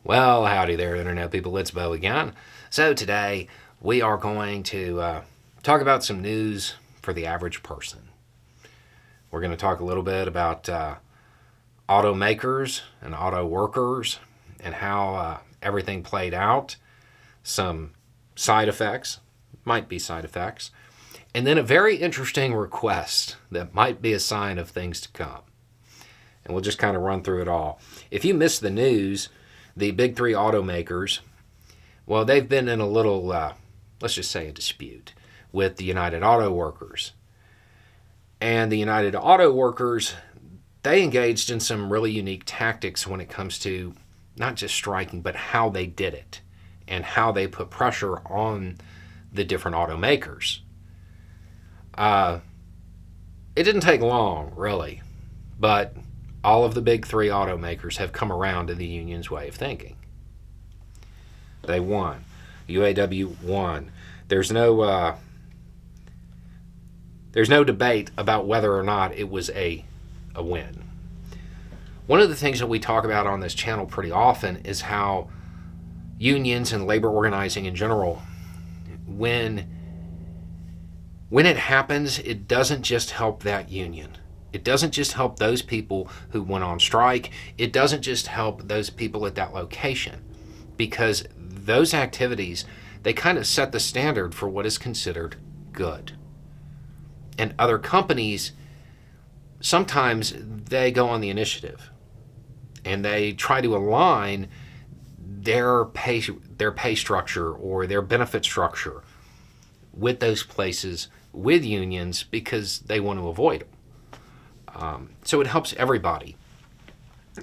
Well, howdy there, Internet people. It's Bo again. So, today we are going to talk about some news for the average person. We're going to talk a little bit about automakers and auto workers and how everything played out, some side effects, might be side effects, and then a very interesting request that might be a sign of things to come. And we'll just kind of run through it all. If you missed the news, the big three automakers, well, they've been in a little, let's just say a dispute with the United Auto Workers. And the United Auto Workers, they engaged in some really unique tactics when it comes to not just striking, but how they did it and how they put pressure on the different automakers. It didn't take long, really, but all of the big three automakers have come around to the union's way of thinking. They won. UAW won. There's no debate about whether or not it was a win. One of the things that we talk about on this channel pretty often is how unions and labor organizing in general, when it happens, it doesn't just help that union. It doesn't just help those people who went on strike. It doesn't just help those people at that location, because those activities, they kind of set the standard for what is considered good. And other companies, sometimes they go on the initiative and they try to align their pay structure or their benefit structure with those places, with unions, because they want to avoid them. So it helps everybody.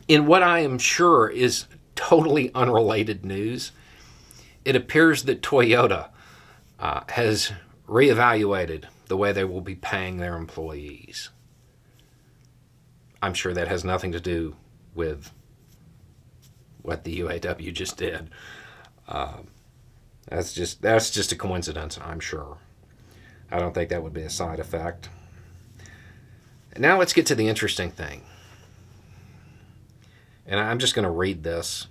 In what I am sure is totally unrelated news, it appears that Toyota has reevaluated the way they will be paying their employees. I'm sure that has nothing to do with what the UAW just did. That's just a coincidence, I'm sure. I don't think that would be a side effect. Now let's get to the interesting thing. And I'm just going to read this.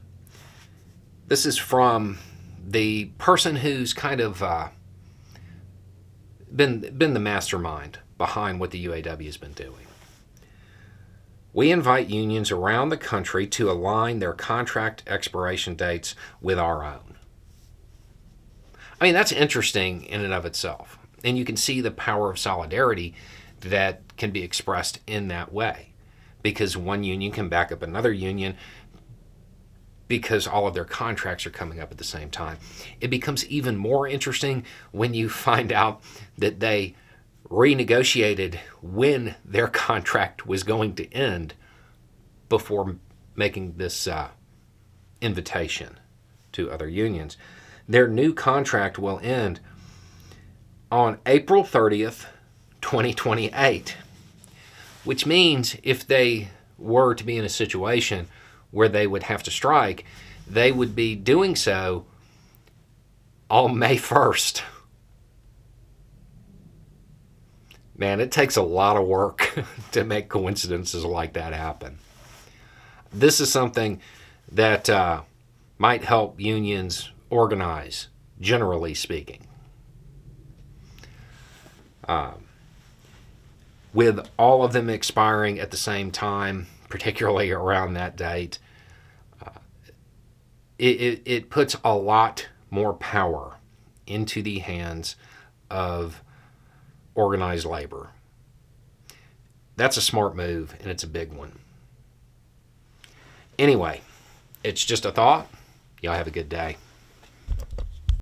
This is from the person who's kind of been the mastermind behind what the UAW has been doing. We invite unions around the country to align their contract expiration dates with our own. I mean, that's interesting in and of itself. And you can see the power of solidarity that can be expressed in that way, because one union can back up another union because all of their contracts are coming up at the same time. It becomes even more interesting when you find out that they renegotiated when their contract was going to end before making this invitation to other unions. Their new contract will end on April 30th, 2028, which means if they were to be in a situation where they would have to strike, they would be doing so on May 1st. Man, it takes a lot of work to make coincidences like that happen. This is something that might help unions organize, generally speaking. With all of them expiring at the same time, particularly around that date, it puts a lot more power into the hands of organized labor. That's a smart move, and it's a big one. Anyway, it's just a thought. Y'all have a good day.